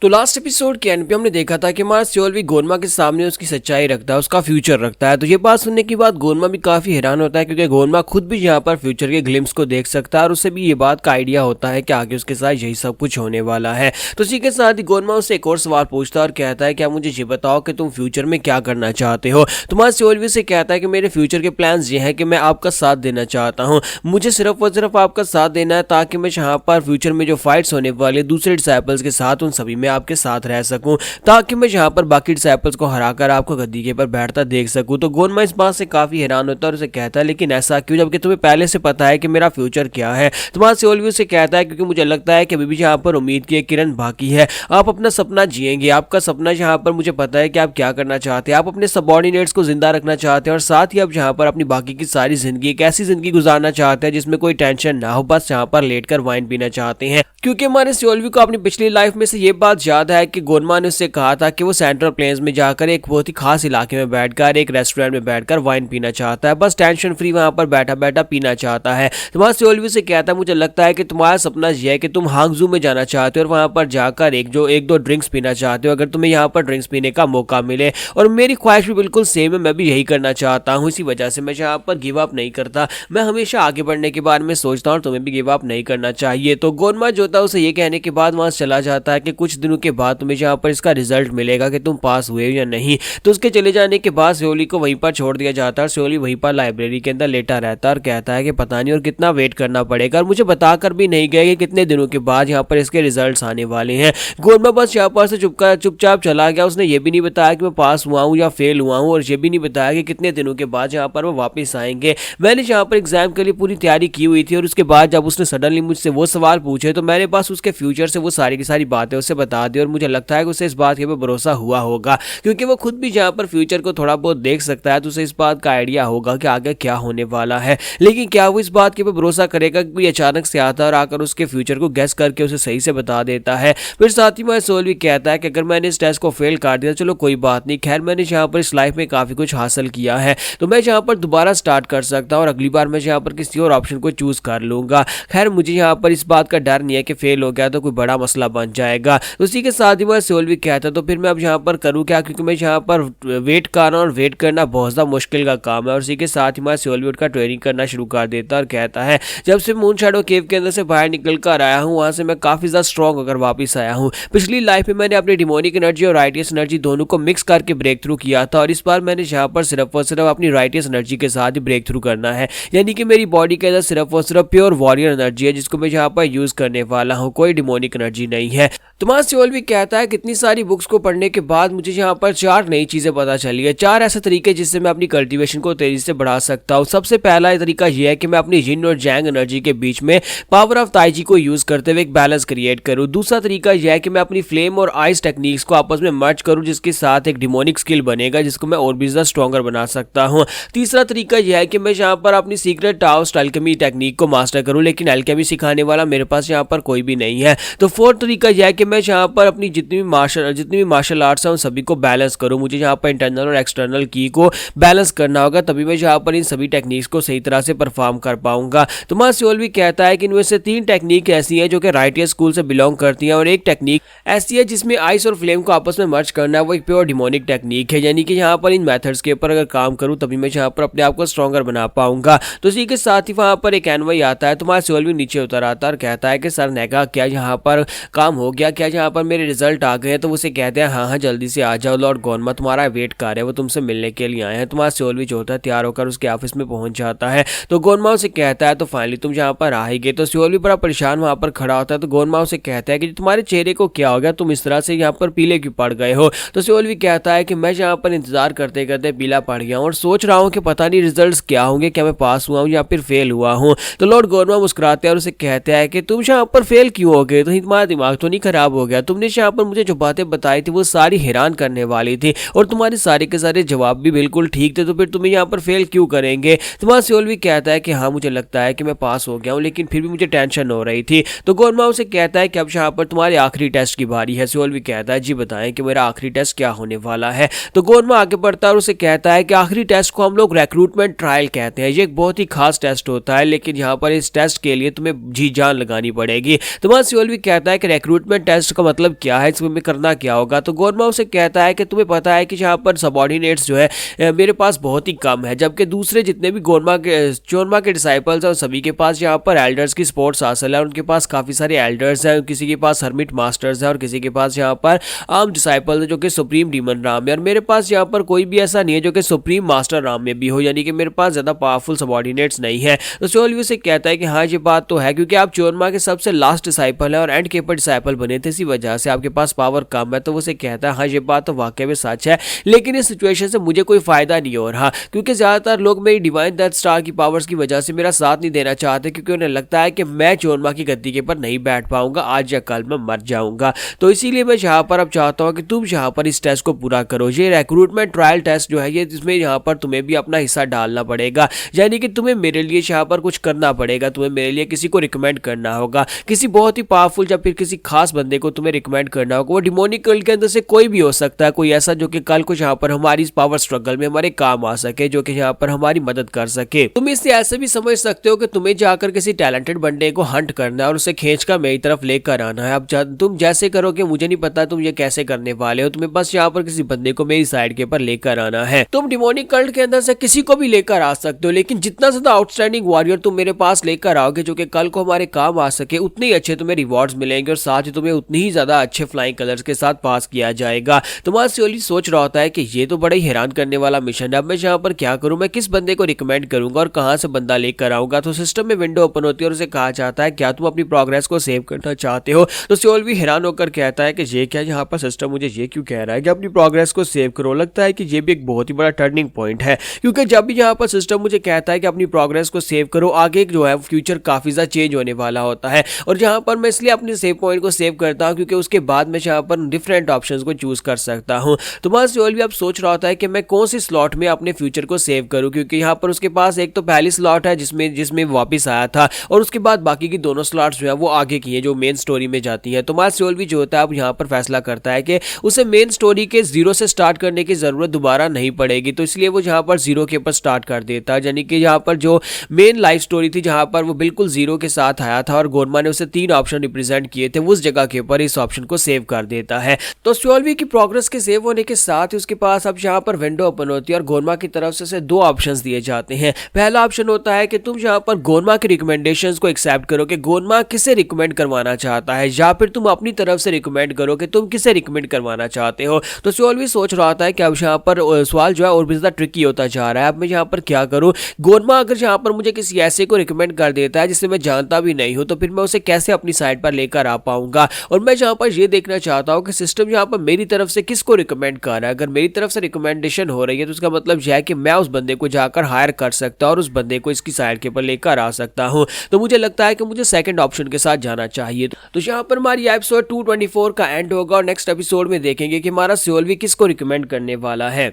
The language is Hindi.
तो लास्ट एपिसोड के एंड पे हमने देखा था कि हमारा सियोलवी गोनमा के सामने उसकी सच्चाई रखता है, उसका फ्यूचर रखता है। तो ये बात सुनने के बाद गोनमा भी काफी हैरान होता है, क्योंकि गोनमा खुद भी यहाँ पर फ्यूचर के ग्लिम्स को देख सकता है और उसे भी ये बात का आइडिया होता है कि आगे उसके साथ यही सब कुछ होने वाला है। तो इसी के साथ ही गोनमा उससे एक और सवाल पूछता है और कहता है, क्या मुझे ये बताओ कि तुम फ्यूचर में क्या करना चाहते हो। तुम्हारा सियोलवी से कहता है कि मेरे फ्यूचर के प्लान ये है कि मैं आपका साथ देना चाहता हूँ, मुझे सिर्फ और सिर्फ आपका साथ देना है, ताकि मैं यहाँ पर फ्यूचर में जो फाइट्स होने वाले दूसरे डिसाइपल्स के साथ उन सभी में आपके साथ रह सकूं, ताकि मैं यहाँ पर बाकी डिसाइपल्स को हराकर आपको गद्दी के पर बैठता देख सकूं। तो गोनमा इस बात से काफी हैरान होता है और उसे कहता है, लेकिन ऐसा क्यों, जबकि तुम्हें पहले से पता है कि मेरा फ्यूचर क्या है। तुम्हारा सियोलवी उसे कहता है, क्योंकि मुझे लगता है कि अभी भी यहाँ पर उम्मीद की एक किरण बाकी है, आप अपना सपना जिएंगे। आपका सपना यहाँ पर मुझे पता है कि आप क्या करना चाहते हैं, आप अपने सबऑर्डिनेट्स को जिंदा रखना चाहते हैं और साथ ही आप यहाँ पर अपनी बाकी की सारी जिंदगी एक ऐसी जिंदगी गुजारना चाहते हैं जिसमें कोई टेंशन ना हो, बस यहाँ पर लेटकर वाइन पीना चाहते हैं। क्योंकि हमारे सियोलवी को अपनी पिछली लाइफ में से ये बात याद है कि गोनमा ने उससे कहा था कि वो सेंट्रल प्लेन्स में जाकर एक बहुत ही खास इलाके में बैठकर एक रेस्टोरेंट में बैठकर वाइन पीना चाहता है, बस टेंशन फ्री वहां पर बैठा बैठा पीना चाहता है। तुम्हारा सियोलवी से कहता है, मुझे लगता है कि तुम्हारा सपना यह है कि तुम हांगजू में जाना चाहते हो और वहां पर जाकर एक दो ड्रिंक्स पीना चाहते हो, अगर तुम्हें यहाँ पर ड्रिंक्स पीने का मौका मिले। और मेरी ख्वाहिश भी बिल्कुल सेम है, मैं भी यही करना चाहता हूँ। इसी वजह से मैं यहाँ पर गिव अप नहीं करता, मैं हमेशा आगे बढ़ने के बारे में सोचता हूँ और तुम्हें भी गिव अप नहीं करना चाहिए। तो गोनमा जो था उसे ये कहने के बाद वहां चला जाता है कि कुछ दिनों के बाद तुम्हें यहाँ पर इसका रिजल्ट मिलेगा कि तुम पास हुए या नहीं। तो उसके चले जाने के बाद सियोली को वहीं पर छोड़ दिया जाता है और सियोली वहीं पर लाइब्रेरी के अंदर लेटा रहता है और कहता है कि पता नहीं और कितना वेट करना पड़ेगा, और मुझे बताकर भी नहीं गया कि कितने दिनों के बाद यहाँ पर इसके रिजल्ट्स आने वाले हैं। गोरमा बस यहाँ पर से चुपचाप चला गया, उसने ये भी नहीं बताया कि मैं पास हुआ हूँ या फेल हुआ हूँ, और ये भी नहीं बताया कि कितने दिनों के बाद यहाँ पर वो वापस आएंगे। मैंने यहाँ पर एग्जाम के लिए पूरी तैयारी की हुई थी और उसके बाद जब उसने सडनली मुझसे वो सवाल पूछे तो मैंने बस उसके फ्यूचर से वो सारी की सारी बातें उसे बता दी, और मुझे लगता है कि उसे इस बात के ऊपर भरोसा हुआ होगा, क्योंकि वो खुद भी जहाँ पर फ्यूचर को थोड़ा बहुत देख सकता है, तो उसे इस बात का आइडिया होगा कि आगे क्या होने वाला है। लेकिन क्या वो इस बात के ऊपर भरोसा करेगा कि कोई अचानक से आता और आकर उसके फ्यूचर को गेस करके उसे सही से बता देता है। फिर साथ ही में सियोलवी कहता है कि अगर मैंने इस टेस्ट को फेल कर दिया चलो कोई बात नहीं, खैर मैंने यहाँ पर इस लाइफ में काफी कुछ हासिल किया है, तो मैं यहाँ पर दोबारा स्टार्ट कर सकता हूँ और अगली बार मैं यहाँ पर किसी और ऑप्शन को चूज कर लूंगा। खैर मुझे यहाँ पर इस बात का डर नहीं है कि फेल हो गया तो कोई बड़ा मसला बन जाएगा। उसी के साथ ही वह सियोलवी कहता तो फिर मैं अब यहाँ पर करूँ क्या, क्योंकि मैं यहाँ पर वेट कर रहा हूँ और वेट करना बहुत ज़्यादा मुश्किल का काम है। और उसी के साथ ही मैं सियोलवी उठकर ट्रेनिंग करना शुरू कर देता और कहता है, जब से मून शैडो केव के अंदर से बाहर निकल कर आया हूँ वहाँ से मैं काफ़ी ज़्यादा स्ट्रॉन्ग होकर वापस आया हूँ। पिछली लाइफ में मैंने अपनी डिमोनिक एनर्जी और राइटियस एनर्जी दोनों को मिक्स करके ब्रेक थ्रू किया था, और इस बार मैंने यहाँ पर सिर्फ और सिर्फ अपनी राइटियस एनर्जी के साथ ही ब्रेक थ्रू करना है, यानी कि मेरी बॉडी के अंदर सिर्फ और सिर्फ प्योर वॉरियर एनर्जी है जिसको मैं यहाँ पर यूज़ करने वाला हूँ, कोई डिमोनिक एनर्जी नहीं है। तुम्हारा सियोलवी कहता है, कितनी सारी बुक्स को पढ़ने के बाद मुझे यहाँ पर 4 नई चीजें पता चली है, 4 ऐसे तरीके जिससे मैं अपनी कल्टीवेशन को तेजी से बढ़ा सकता हूँ। सबसे पहला तरीका यह है कि मैं अपनी यिन और जैंग एनर्जी के बीच में पावर ऑफ ताइजी को यूज करते हुए एक बैलेंस क्रिएट करूँ। दूसरा तरीका यह है कि मैं अपनी फ्लेम और आइस टेक्निक्स को आपस में मर्ज करूँ, जिसके साथ एक डिमोनिक स्किल बनेगा जिसको मैं और भी ज्यादा स्ट्रॉन्गर बना सकता हूँ। तीसरा तरीका यह है कि मैं यहाँ पर अपनी सीक्रेट टाओस्ट अल्केमी टेक्निक को मास्टर करूँ, लेकिन अल्केमी सिखाने वाला मेरे पास यहाँ पर कोई भी नहीं है। तो फोर्थ तरीका यह है कि मैं यहाँ पर अपनी जितनी भी मार्शल आर्ट्स हैं उन सभी को बैलेंस करूँ। मुझे यहाँ पर इंटरनल और एक्सटर्नल की को बैलेंस करना होगा, तभी मैं यहाँ पर इन सभी टेक्निक्स को सही तरह से परफॉर्म कर पाऊंगा। तुम्हारा सियोलवी कहता है कि इनमें से 3 टेक्निक ऐसी हैं जो कि राइटियस स्कूल से बिलोंग करती हैं, और एक टेक्निक ऐसी है जिसमें आइस और फ्लेम को आपस में मर्ज करना है, वो एक प्योर डिमोनिक टेक्निक है, यानी कि यहाँ पर इन मेथड्स के ऊपर अगर काम करूँ तभी मैं यहाँ पर अपने आप को स्ट्रॉन्गर बना पाऊंगा। तो इसी के साथ ही वहाँ पर एक एनवाई आता है। तुम्हारा सियोलवी नीचे उतर आता है और कहता है कि सर ने कहा क्या यहाँ पर काम हो गया, क्या यहाँ पर मेरे रिजल्ट आ गए हैं। तो उसे कहते हैं हाँ जल्दी से आ जाओ, लॉर्ड गोनमा तुम्हारा वेट कर रहे हैं, वो तुमसे मिलने के लिए आए हैं। तुम्हारा सियोलवी जो होता है तैयार होकर उसके ऑफिस में पहुंच जाता है। तो गोनमा उसे कहता है तो फाइनली तुम यहाँ पर आ ही गए। तो सियोलवी बड़ा परेशान वहां पर खड़ा होता है। तो गोनमा उसे कहता है कि तुम्हारे चेहरे को क्या हो गया, तुम इस तरह से यहाँ पर पीले क्यों पड़ गए हो। तो सियोलवी कहता है कि मैं यहाँ पर इंतजार करते करते पीला पड़ गया हूँ और सोच रहा हूँ कि पता नहीं रिजल्ट क्या होंगे, क्या मैं पास हुआ हूँ या फिर फेल हुआ हूँ। तो लॉर्ड गोरमा मुस्कुराते हैं और उसे कहते हैं कि तुम यहाँ पर फेल क्यों हो गए, तो तुम्हारा दिमाग तो नहीं खराब हो गया, तुमने यहाँ पर मुझे जो बातें बताई थी वो सारी हैरान करने वाली थी और तुम्हारे सारे के सारे जवाब भी बिल्कुल ठीक थे, तो फिर तुम्हें यहाँ पर फेल क्यों करेंगे। तुम्हारा सियोलवी कहता है कि हाँ मुझे लगता है कि मैं पास हो गया हूँ, लेकिन फिर भी मुझे टेंशन हो रही थी। तो गोरमा उसे कहता है कि अब यहाँ पर तुम्हारे आखिरी टेस्ट की बारी है। सियोलवी कहता है जी बताएं कि मेरा आखिरी टेस्ट क्या होने वाला है। तो गोरमा आगे बढ़ता है और उसे कहता है कि आखिरी टेस्ट को हम लोग रिक्रूटमेंट ट्रायल कहते हैं। ये एक बहुत ही खास टेस्ट होता है, लेकिन यहाँ पर इस टेस्ट के लिए तुम्हें जी जान लगानी पड़ेगी। तुम्हारा सियोलवी कहता है कि रिक्रूटमेंट टेस्ट का मतलब क्या है, इसमें करना क्या होगा। तो गोरमा उसे कहता है कि तुम्हें पता है कि यहाँ पर सबॉर्डिनेट्स जो है मेरे पास बहुत ही कम है, जबकि दूसरे जितने भी चोरमा के डिसाइपल्स हैं सभी के पास यहाँ पर एल्डर्स की स्पोर्ट्स हासिल है। उनके पास काफ़ी सारे एल्डर्स हैं, किसी के पास हर्मिट मास्टर्स हैं और किसी के पास यहाँ पर आम डिसाइपल्स हैं जो कि सुप्रीम डीमन राम है। और मेरे पास यहाँ पर कोई भी ऐसा नहीं है जो कि सुप्रीम मास्टर राम में भी हो, यानी कि मेरे पास ज़्यादा पावरफुल सबॉर्डिनेट्स नहीं है। तो सोल्वी से कहता है कि हाँ ये बात तो है, क्योंकि आप चोरमा के सबसे लास्ट डिसाइपल हैं और एंड केपर डिसाइपल बने थे, इसी वजह से आपके पास पावर कम है। तो वो से कहता है हाँ ये बात तो वाकई में सच है, लेकिन इस सिचुएशन से मुझे कोई फायदा नहीं हो रहा, क्योंकि ज़्यादातर लोग मेरी डिवाइन डेथ स्टार की पावर्स की वजह से मेरा साथ नहीं देना चाहते, क्योंकि उन्हें लगता है कि मैं चोरमा की गद्दी के पर नहीं बैठ पाऊंगा, आज या कल मैं मर जाऊंगा। तो इसीलिए मैं यहाँ पर अब चाहता हूँ कि तुम यहाँ पर इस टेस्ट को पूरा करो। ये रिक्रूटमेंट ट्रायल टेस्ट जो है ये, इसमें यहाँ पर तुम्हें भी अपना हिस्सा डालना पड़ेगा, यानी कि तुम्हें मेरे लिए यहाँ पर कुछ करना पड़ेगा, तुम्हें मेरे लिए किसी को रिकमेंड करना होगा, किसी बहुत ही पावरफुल या फिर किसी खास बंदे को तुम्हें रिकमेंड करना होगा। वो डिमोनिक वर्ल्ड के अंदर से कोई भी हो सकता है, कोई ऐसा जो कि कल को यहाँ पर हमारी पावर स्ट्रगल में हमारे काम आ सके, जो कि यहाँ पर हमारी मदद कर सके। तुम इससे ऐसे भी समझ सकते हो कि तुम्हें जाकर किसी टैलेंटेड बंदे को हंट करना है और उसे खींचकर मेरी तरफ लेकर आना है। अब तुम जैसे करोगे मुझे नहीं पता तुम ये कैसे करने वाले हो, तुम्हें बस यहाँ पर किसी बंदे को मेरी साइड के पर लेकर आना है। तुम डिमोनिक कल्ट के अंदर से किसी को भी लेकर आ सकते हो, लेकिन जितना ज्यादा आउटस्टैंडिंग वॉरियर तुम मेरे पास लेकर आओगे जो कि कल को हमारे काम आ सके, उतने ही अच्छे तुम्हें रिवॉर्ड्स मिलेंगे और साथ ही तुम्हें उतनी ही ज्यादा अच्छे फ्लाइंग कलर्स के साथ पास किया जाएगा। तुम्हारा सियोली सोच रहा होता है कि ये तो बड़ा ही हैरान करने वाला मिशन है, अब मैं यहाँ पर क्या करूं, मैं किस बंदे को रिकमेंड करूंगा और कहां से बंदा लेकर आऊंगा। तो सिस्टम में विंडो ओपन होती है और उसे कहा जाता है क्या तुम अपनी प्रोग्रेस को सेव करना चाहते हो। तो सियोल भी हैरान होकर कहता है कि ये क्या, यहाँ पर सिस्टम मुझे ये क्यों कह रहा है कि अपनी प्रोग्रेस को सेव करो। लगता है कि ये भी एक बहुत ही बड़ा टर्निंग पॉइंट है, क्योंकि जब भी यहाँ पर सिस्टम मुझे कहता है कि अपनी प्रोग्रेस को सेव करो, आगे जो है फ्यूचर काफी ज्यादा चेंज होने वाला होता है। और यहाँ पर मैं इसलिए अपने सेव पॉइंट को सेव करता हूँ क्योंकि उसके बाद मैं यहाँ पर डिफरेंट ऑप्शंस को चूज कर सकता हूँ। तो बस सियोल भी अब सोच रहा होता है कि मैं कौन सी स्लॉट में अपने फ्यूचर को सेव करूँ, क्योंकि यहाँ पर उसके पास एक तो पहली स्लॉट है जिसमें वापस आया था, और उसके बाद बाकी की दोनों स्लॉट्स जो है वो आगे की है जो मेन स्टोरी में जाती है। तो मार सियोल भी जो होता है अब यहाँ पर फैसला करता है कि उसे मेन स्टोरी के जीरो से स्टार्ट करने की जरूरत दोबारा नहीं पड़ेगी, तो इसलिए वो यहाँ पर जीरो के ऊपर स्टार्ट कर देता है, यानी कि यहाँ पर जो मेन लाइफ स्टोरी थी जहाँ पर वो बिल्कुल जीरो के साथ आया था और गोरमा ने उसे 3 ऑप्शन रिप्रेजेंट किए थे, उस जगह के ऊपर इस ऑप्शन को सेव कर देता है। तो सियोल की प्रोग्रेस के सेव होने के साथ ही उसके पास अब यहाँ पर विंडो ओपन होती है और गोरमा की तरफ से उसे 2 ऑप्शंस दिए जाते हैं। पहला ऑप्शन होता है कि तुम यहाँ पर गोरमा की रिकमेंडेशंस को एक्सेप्ट करो कि गोरमा किसे रिकमेंड करवाना चाहता है, या फिर तुम अपनी तरफ से रिकमेंड करो कि तुम किसे रिकमेंड करवाना चाहते हो। तो सियोल भी सोच रहा था कि अब यहाँ पर सवाल जो है और भी ज्यादा ट्रिकी होता जा रहा है, अब मैं यहाँ पर क्या करूँ। गोरमा अगर यहाँ पर मुझे किसी ऐसे को रिकमेंड कर देता है जिसे मैं जानता भी नहीं हूँ, तो फिर मैं उसे कैसे अपनी साइड पर लेकर आ पाऊंगा। और मैं यहाँ पर ये देखना चाहता हूँ कि सिस्टम यहाँ पर मेरी तरफ से किसको रिकमेंड कर रहा है। अगर मेरी तरफ से रिकमेंडेशन हो रही है तो उसका मतलब यह है कि मैं उस बंदे को जाकर हायर कर सकता हूँ और उस बंदे को इसकी साइड के ऊपर लेकर आ सकता हूँ। तो मुझे लगता है कि मुझे सेकंड ऑप्शन के साथ जाना चाहिए। तो यहाँ पर हमारी एपिसोड 224 का एंड होगा और नेक्स्ट एपिसोड में देखेंगे कि हमारा सियोल किसको रिकमेंड करने वाला है।